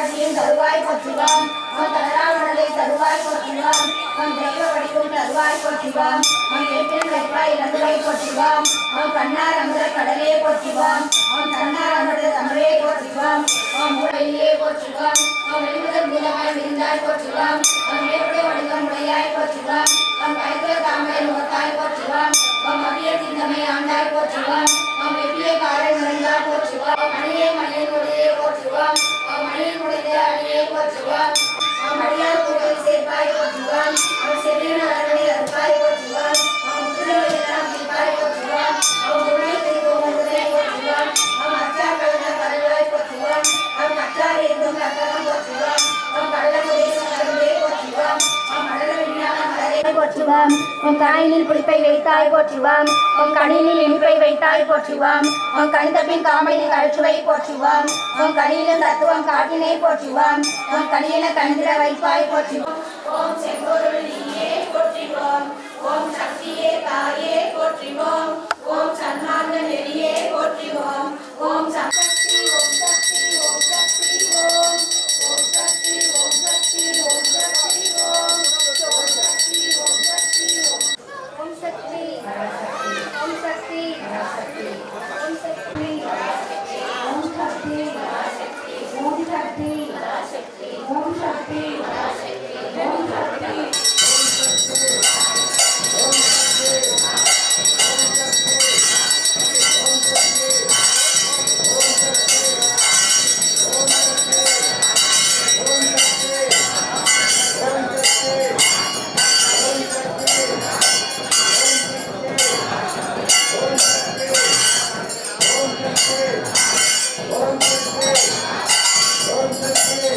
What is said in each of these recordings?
காட்சியும் தருவாய் போற்றுவோம் ஓம் தளராமலை தருவாய் போற்றுவோம் ஓம் தெய்வ வடிவும் தருவாய் போற்றுவோம் ஓம் கேட்பின் வைப்பாய் இறந்துவை போற்றுவோம் ஓம் கண்ணார் அமுத கடலே போற்றுவோம் ஓம் தன்னார் அமுத தமிழே போற்றுவோம் ஓம் மூலையிலே போற்றுவோம் ஓம் வெளிமுதல் மூலமாய் விரிந்தாய் போற்றுவோம் ஓம் ஏற்புடைய வடிவம் உடையாய் போற்றுவோம் ஓம் கைத்திர தாமரை முகத்தாய் போற்றுவோம் ஓம் அபிய சிந்தமை ஆண்டாய் போற்றுவோம் ஓம் வெப்பிய காலை நிறைந்தாய் போற்றுவோம் மணியே மணியின் உடையே போற்றுவோம் ஓம் மணியின் உடைய அடியே போற்றுவோம் ஓம் அடியார் கூட்டல் சேர்ப்பாய் போற்றுவோம் ஓம் செவியன் அரவணை அறுப்பாய் போற்றுவோம் ஓம் முத்துரையெல்லாம் தீர்ப்பாய் போற்றுவோம் ஓம் உண்மை திருவோம் முதுரை போற்றுவோம் ஓம் அச்சா கலந்த கருவாய் போற்றுவோம் ஓம் கச்சார் இருந்தும் கத்தகம் போற்றுவோம் ஓம் கடலமுதேச கருவே போற்றுவோம் ஓம் மடல விஞ்ஞான மலரே போற்றுவோம் ஓம் காயினில் புளிப்பை வைத்தாய் போற்றுவோம் ஓம் கணினில் இனிப்பை வைத்தாய் போற்றுவோம் ஓம் கணிதப்பின் காமனில் கழுற்றுவை போற்றுவோம் ஓம் கணியிலும் தத்துவம் காட்டினை போற்றுவோம் ஓம் கணியன கணிந்திர வைப்பாய் போற்றுவோம் ஓம் செங்கோருள் நீயே போற்றுவோம் ஓம் சக்தியே தாயே போற்றுவோம் ஓம் சன்மார்க்க நெறியே போற்றுவோம் ஓம் சக்தி ஓம் சக்தி ஓம் சக்தி ஓம் ஓம் சக்தி ஓம் சக்தி ஓம் சக்தி ஓம் ஓம் சக்தி ஓம் சக்தி ஓம் சக்தி ஓம் சக்தி ஓம் சக்தி ஓம் சக்தி ஓம் சக்தி ஓம் சக்தி ஓம் சக்தி Om Shakti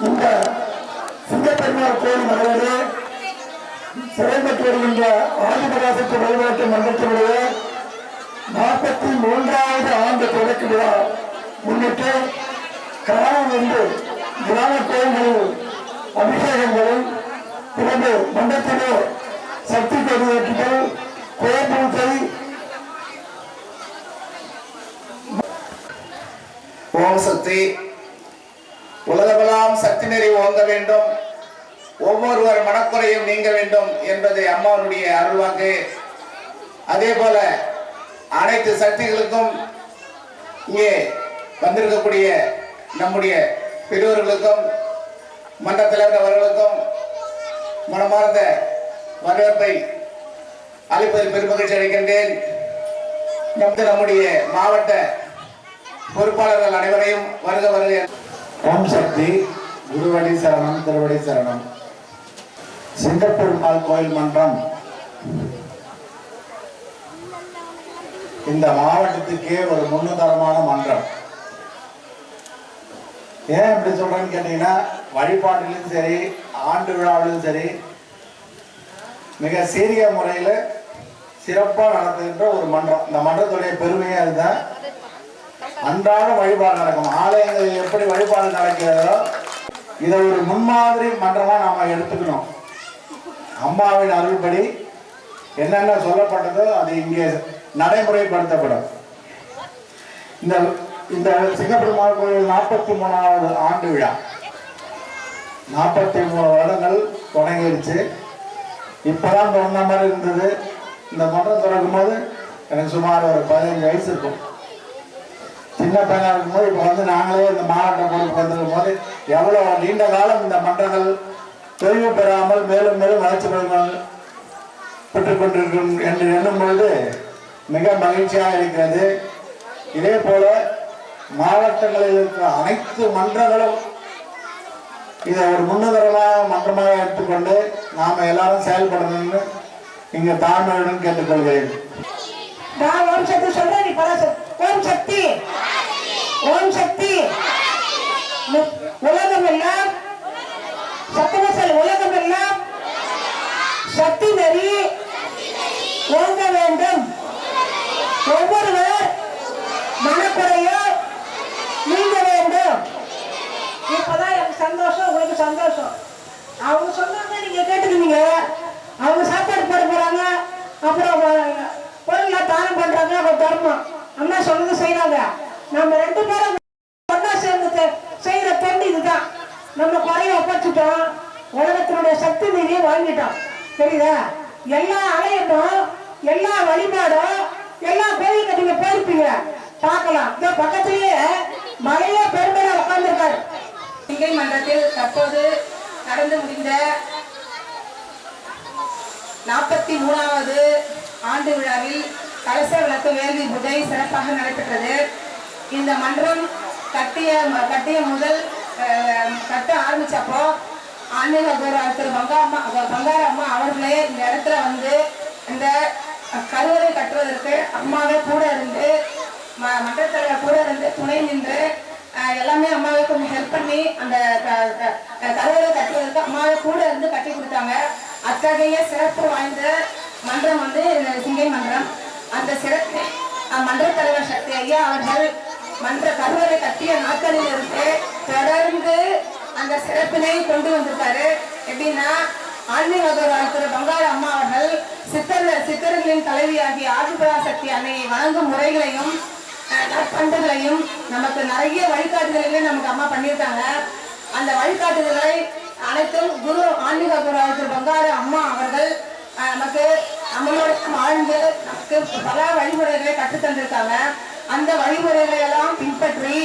இந்த சிங்கப்பெருமாள் கோயில் நகரிலே செயல்பட்டு வருகின்ற ஆதிபராசக்தி வழிபாட்டு மன்றத்தினுடைய 43வது ஆண்டு தொடக்க விழா முன்னிட்டு கிராமம் என்று கிராம கோயில்களில் அபிஷேகங்களும் பிறகு மன்றத்திலே சக்தி கொடியேற்றுதல் கோபூஜை ஓம் சக்தி உலகமெல்லாம் சக்தி நெறி ஓங்க வேண்டும், ஒவ்வொருவர் மனக்குறையும் நீங்க வேண்டும் என்பது அம்மாவுடைய அருள்வாக்கு. அதே போல அனைத்து சக்திகளுக்கும் இங்கே வந்திருக்கக்கூடிய நம்முடைய பெரியோர்களுக்கும் மன்ற தலைவர் அவர்களுக்கும் மனமார்ந்த வரவேற்பை அளிப்பதில் பெருமகிழ்ச்சி அளிக்கின்றேன். நம்முடைய மாவட்ட பொறுப்பாளர்கள் அனைவரையும் வருக வருக. ஓம் சக்தி. குருவடி சரணம், திருவடி சரணம். சிங்கப்பெருமாள் கோயில் மன்றம் இந்த மாவட்டத்துக்கே ஒரு முன்னுதாரணமான மன்றம். ஏன் இப்படி சொல்றேன்னு கேட்டீங்கன்னா, வழிபாட்டிலும் சரி ஆண்டு விழாவிலும் சரி மிக சீரிய முறையில் சிறப்பாக நடத்துகின்ற ஒரு மன்றம். இந்த மன்றத்துடைய பெருமையே அதுதான். அன்றாட வழிபாடு நடக்கும். ஆலயங்களில் எப்படி வழிபாடு நடக்கிறதோ இதை ஒரு முன்மாதிரி மன்றமா நாம எடுத்துக்கணும். அம்மாவின் அருள்படி என்னென்ன சொல்லப்பட்டதோ அது இங்கே நடைமுறைப்படுத்தப்படும். இந்த இந்த சிங்கப்பெருமாள் கோயில் 43வது ஆண்டு விழா 43 வருடங்கள் தொடங்கிடுச்சு. இப்பதான் தொடர்ந்த மாதிரி இருந்தது. இந்த மன்றம் தொடங்கும் போது எனக்கு சுமார் ஒரு 15 வயசு இருக்கும். சின்ன பையனா இருக்கும்போது இப்போ வந்து நாங்களே இந்த மாவட்ட பொறுப்பு வந்திருக்கும் போது எவ்வளோ நீண்ட காலம் இந்த மன்றங்கள் தொய்வு பெறாமல் மேலும் மேலும் வளர்ச்சி பெற்றுக் கொண்டிருக்கும் என்று எண்ணும் பொழுது மிக மகிழ்ச்சியாக இருக்கிறது. இதே போல மாவட்டங்களில் இருக்கிற அனைத்து மன்றங்களும் இதை ஒரு முன்னுதாரணமாக மன்றமாக எடுத்துக்கொண்டு நாம எல்லாரும் செயல்படணும்னு இங்க தாழ்மையுடன் கேட்டுக்கொள்கிறேன். ஓம் சக்தி சொல்றேன். நீ ஓம் சக்தி, ஓம் சக்தி. உலகம் எல்லாம் சத்தமசல் உலகம் எல்லாம் சக்தி நெறி ஓங்க வேண்டும். ஒவ்வொருவர் மனக்குறையோ நீங்க வேண்டும். இப்பதான் எனக்கு சந்தோஷம், உங்களுக்கு சந்தோஷம். அவங்க சொன்னாங்க, நீங்க கேட்டுக்கிறீங்க. அவங்க சாப்பாடு போட போறாங்க, அப்புறம் பொருளை தானம் பண்றாங்க. அவங்க தர்மம் அம்மா சொன்னது செய்யறாங்க. நம்ம 2 பேரும் ஒன்னா சேர்ந்து செய்யற தொண்டு இதுதான். நம்ம குறைய ஒப்படைச்சிட்டோம், உலகத்தினுடைய சக்தி நீதியை வாங்கிட்டோம். தெரியுதா? எல்லா ஆலயமும் எல்லா வழிபாடும் எல்லா கோயிலுக்கு நீங்க போயிருப்பீங்க, பார்க்கலாம். இந்த பக்கத்திலேயே மலையே பெருமையா உட்கார்ந்துருக்காரு. சிங்கை மன்றத்தில் தற்போது நடந்து முடிந்த 43வது ஆண்டு விழாவில் கலச விளக்கு வேள்வி பூஜை சிறப்பாக நடைபெற்றது. இந்த மன்றம் கட்டிய முதல் கட்ட ஆரம்பிச்சப்போ ஆன்மீக குருவார் திரு பங்கார அம்மா அவர்களே இந்த இடத்துல வந்து இந்த கருவறை கட்டுவதற்கு அம்மாவே கூட இருந்து, மன்றத்தலைவர் கூட இருந்து துணை நின்று எல்லாமே அம்மாவே கொஞ்சம் ஹெல்ப் பண்ணி அந்த கருவறை கட்டுவதற்கு அம்மாவே கூட இருந்து கட்டி கொடுத்தாங்க. அத்தகைய சிறப்பு வாய்ந்த மன்றம் வந்து சிங்கை மன்றம். அந்த சிறப்பு மன்ற தலைவர் சக்தி ஐயா அவர்கள் மன்ற கருவறை கட்டிய நாட்களில் இருந்து தொடர்ந்து அந்த சிறப்பினை கொண்டு வந்திருக்காரு. எப்படின்னா ஆன்மீக திரு பங்காரு அம்மா அவர்கள் சித்தர்களின் தலைவியாகிய ஆதிபராசக்தி அன்னையை வணங்கும் முறைகளையும் நற்பண்புகளையும் நமக்கு நிறைய வழிகாட்டுதல்களை நமக்கு அம்மா பண்ணியிருக்காங்க. அந்த வழிகாட்டுதல்களை அனைத்தும் குரு ஆன்மீக குரு திரு பங்காரு அம்மா அவர்கள் நமக்கு நம்மளோட வாழ்ந்து நமக்கு பல வழிமுறைகளை கற்றுத்தந்திருக்காங்க. அந்த வழிமுறைகளை எல்லாம் பின்பற்றி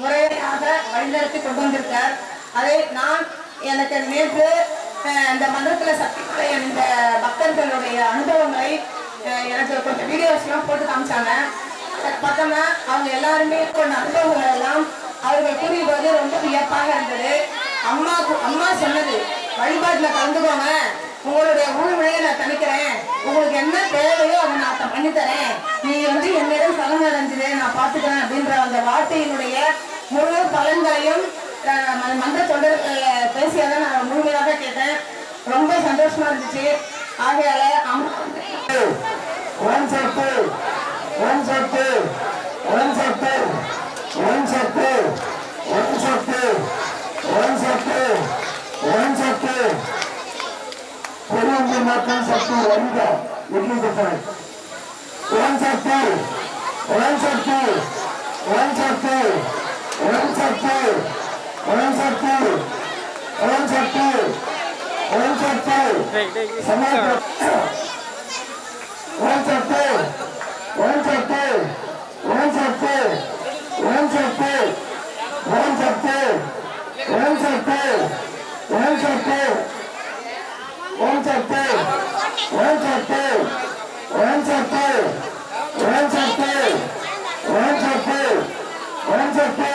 முறையாக வழிநடத்தி கொண்டு வந்திருக்கார். அதை நான் எனக்கு நேற்று இந்த மன்றத்தில் சக்திகளை இந்த பக்தர்களுடைய அனுபவங்களை எனக்கு கொஞ்சம் வீடியோஸ்லாம் போட்டு காமிச்சாங்க. பார்த்தோம்னா அவங்க எல்லாருமே கொண்ட அனுபவங்கள் எல்லாம் அவர்கள் கூறியபோது ரொம்ப வியப்பாக இருந்தது. அம்மா சொன்னது வழிபாட்டில் கலந்துக்கோங்க, உங்களுடைய ஊழ்வினையை நான் தணிக்கிறேன், உங்களுக்கு என்ன தேவையோ அதை நான் பண்ணித்தரேன், நீ என்னிடம் சரணடைஞ்சிரு, நான் பார்த்துக்கிறேன் அப்படின்ற அந்த வார்த்தையினுடைய முழு பலன்களையும் மன்ற தொண்டர் பேசியதை நான் முழுமையாக கேட்டேன். ரொம்ப சந்தோஷமா இருந்துச்சு. ஆகையால மக்கள் சக்தி வருகா இட்லி கொடுத்தாங்க. ஓம் சக்தி ஓம் சக்தி ஓம் சக்தி ஓம் சக்தி ஓம் சக்தி ஓம் சக்தி ஓம் சக்தி சமாத ஓம் சக்தி ஓம் சக்தி ஓம் சக்தி ஓம் சக்தி ஓம் சக்தி ஓம் சக்தி ஓம் சக்தி ஓம் சக்தி ஓம் சக்தி ஓம் சக்தி ஓம் சக்தி ஓம் சக்தி ஓம் சக்தி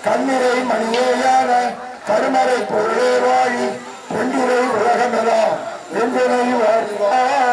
கண்ணிரை மணியேயான கருமறை பொருளே வாழி பொன்னிறை உலகமெல்லாம் என்றனை வாழ்வார்.